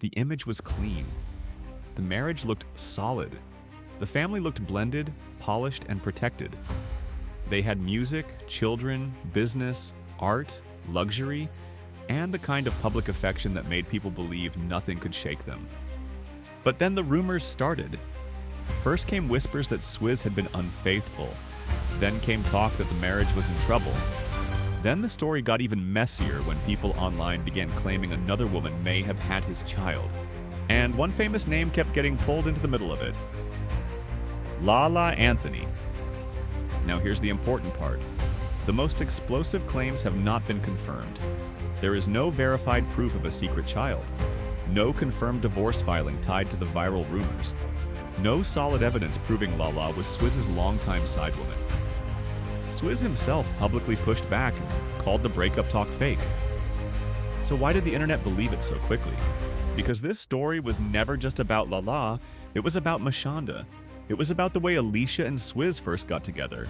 The image was clean. The marriage looked solid. The family looked blended, polished, and protected. They had music, children, business, art, luxury, and the kind of public affection that made people believe nothing could shake them. But then the rumors started. First came whispers that Swizz had been unfaithful. Then came talk that the marriage was in trouble. Then the story got even messier when people online began claiming another woman may have had his child. And one famous name kept getting pulled into the middle of it. Lala Anthony. Now here's the important part. The most explosive claims have not been confirmed. There is no verified proof of a secret child. No confirmed divorce filing tied to the viral rumors. No solid evidence proving Lala was Swizz's longtime sidewoman. Swizz himself publicly pushed back and called the breakup talk fake. So why did the internet believe it so quickly? Because this story was never just about Lala, it was about Mashonda. It was about the way Alicia and Swizz first got together.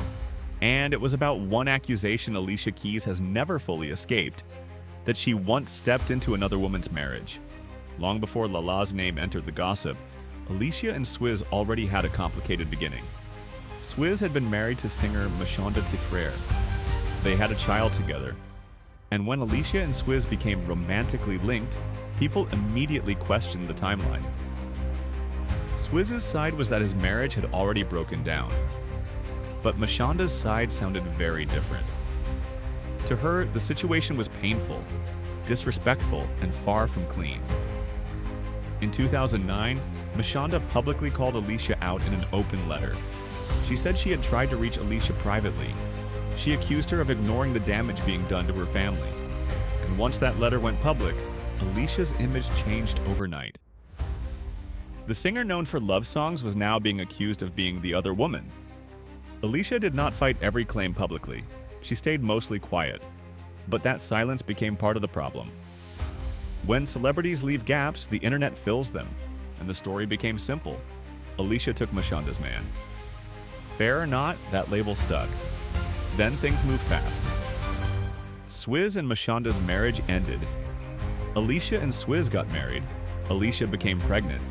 And it was about one accusation Alicia Keys has never fully escaped, that she once stepped into another woman's marriage. Long before Lala's name entered the gossip, Alicia and Swizz already had a complicated beginning. Swizz had been married to singer Mashonda Frere. They had a child together. And when Alicia and Swizz became romantically linked, people immediately questioned the timeline. Swizz's side was that his marriage had already broken down. But Mashonda's side sounded very different. To her, the situation was painful, disrespectful, and far from clean. In 2009, Mashonda publicly called Alicia out in an open letter. She said she had tried to reach Alicia privately. She accused her of ignoring the damage being done to her family. And once that letter went public, Alicia's image changed overnight. The singer known for love songs was now being accused of being the other woman. Alicia did not fight every claim publicly. She stayed mostly quiet. But that silence became part of the problem. When celebrities leave gaps, the internet fills them, and the story became simple. Alicia took Mashonda's man. Fair or not, that label stuck. Then things moved fast. Swizz and Mashonda's marriage ended. Alicia and Swizz got married. Alicia became pregnant.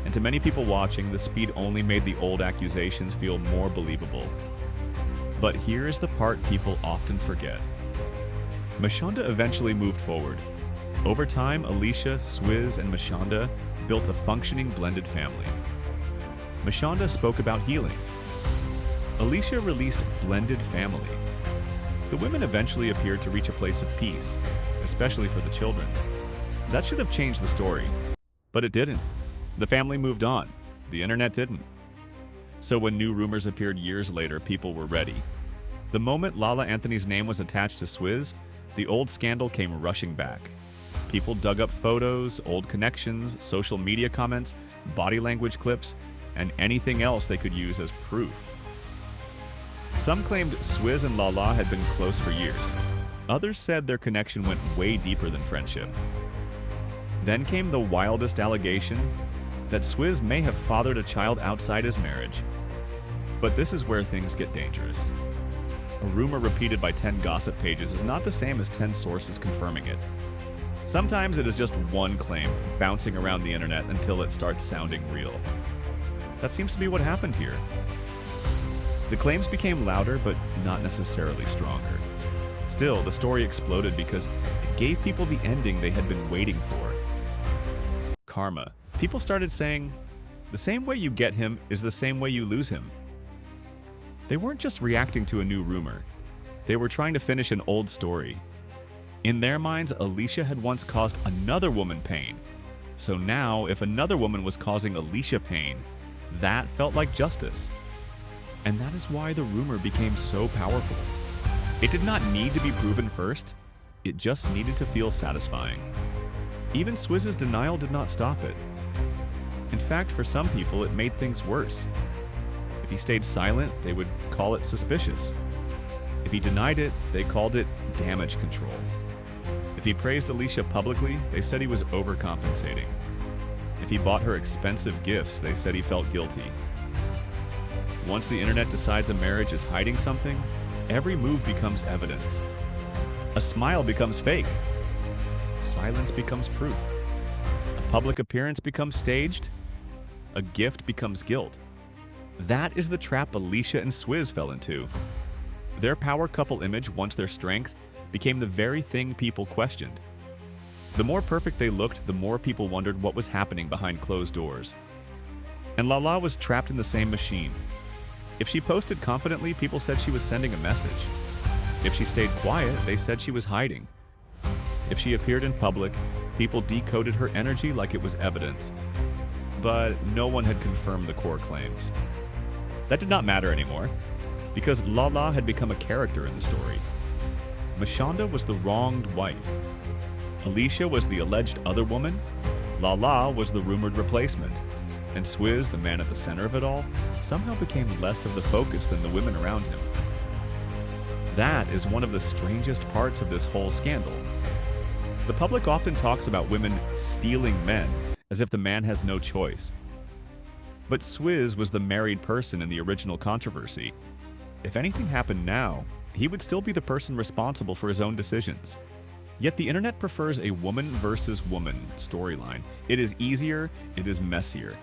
And to many people watching, the speed only made the old accusations feel more believable. But here is the part people often forget. Mashonda eventually moved forward. Over time, Alicia, Swizz, and Mashonda built a functioning blended family. Mashonda spoke about healing. Alicia released Blended Family. The women eventually appeared to reach a place of peace, especially for the children. That should have changed the story, but it didn't. The family moved on. The internet didn't. So when new rumors appeared years later, people were ready. The moment Lala Anthony's name was attached to Swizz, the old scandal came rushing back. People dug up photos, old connections, social media comments, body language clips, and anything else they could use as proof. Some claimed Swizz and Lala had been close for years. Others said their connection went way deeper than friendship. Then came the wildest allegation that Swizz may have fathered a child outside his marriage. But this is where things get dangerous. A rumor repeated by 10 gossip pages is not the same as 10 sources confirming it. Sometimes it is just one claim bouncing around the internet until it starts sounding real. That seems to be what happened here. The claims became louder, but not necessarily stronger. Still, the story exploded because it gave people the ending they had been waiting for. Karma. People started saying, the same way you get him is the same way you lose him. They weren't just reacting to a new rumor. They were trying to finish an old story. In their minds, Alicia had once caused another woman pain. So now, if another woman was causing Alicia pain, that felt like justice. And that is why the rumor became so powerful. It did not need to be proven first. It just needed to feel satisfying. Even Swizz's denial did not stop it. In fact, for some people, it made things worse. If he stayed silent, they would call it suspicious. If he denied it, they called it damage control. If he praised Alicia publicly, they said he was overcompensating. If he bought her expensive gifts, they said he felt guilty. Once the internet decides a marriage is hiding something, every move becomes evidence. A smile becomes fake. Silence becomes proof. A public appearance becomes staged, a gift becomes guilt. That is the trap Alicia and Swizz fell into. Their power couple image, once their strength, became the very thing people questioned. The more perfect they looked, the more people wondered what was happening behind closed doors. And Lala was trapped in the same machine. If she posted confidently, people said she was sending a message. If she stayed quiet, they said she was hiding. If she appeared in public, people decoded her energy like it was evidence. But no one had confirmed the core claims. That did not matter anymore, because Lala had become a character in the story. Mashonda was the wronged wife. Alicia was the alleged other woman. Lala was the rumored replacement. And Swizz, the man at the center of it all, somehow became less of the focus than the women around him. That is one of the strangest parts of this whole scandal. The public often talks about women stealing men, as if the man has no choice. But Swizz was the married person in the original controversy. If anything happened now, he would still be the person responsible for his own decisions. Yet the internet prefers a woman versus woman storyline. It is easier, it is messier,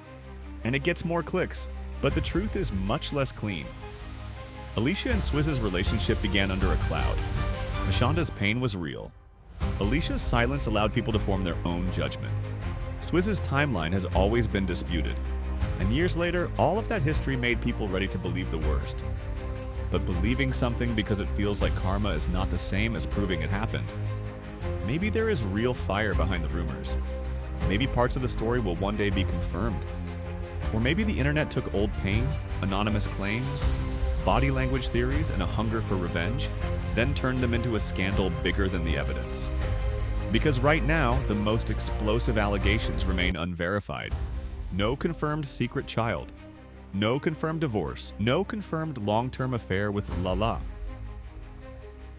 and it gets more clicks, but the truth is much less clean. Alicia and Swizz's relationship began under a cloud. Mashonda's pain was real. Alicia's silence allowed people to form their own judgment. Swizz's timeline has always been disputed, and years later, all of that history made people ready to believe the worst. But believing something because it feels like karma is not the same as proving it happened. Maybe there is real fire behind the rumors. Maybe parts of the story will one day be confirmed. Or maybe the internet took old pain, anonymous claims, body language theories, and a hunger for revenge, then turned them into a scandal bigger than the evidence. Because right now, the most explosive allegations remain unverified. No confirmed secret child. No confirmed divorce. No confirmed long-term affair with Lala.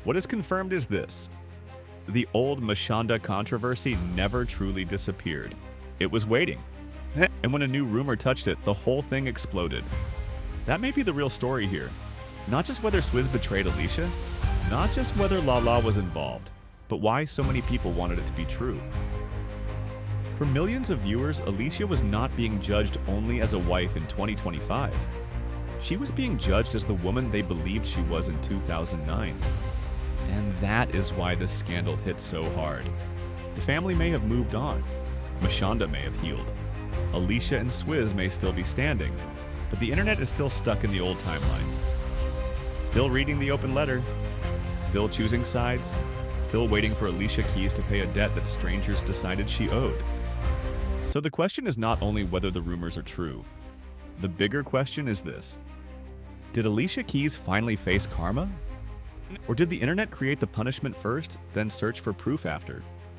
What is confirmed is this. The old Mashonda controversy never truly disappeared. It was waiting. And when a new rumor touched it, the whole thing exploded. That may be the real story here. Not just whether Swizz betrayed Alicia, not just whether Lala was involved, but why so many people wanted it to be true. For millions of viewers, Alicia was not being judged only as a wife in 2025. She was being judged as the woman they believed she was in 2009. And that is why this scandal hit so hard. The family may have moved on. Mashonda may have healed. Alicia and Swizz may still be standing, but the internet is still stuck in the old timeline. Still reading the open letter, still choosing sides, still waiting for Alicia Keys to pay a debt that strangers decided she owed. So the question is not only whether the rumors are true. The bigger question is this. Did Alicia Keys finally face karma? Or did the internet create the punishment first, then search for proof after?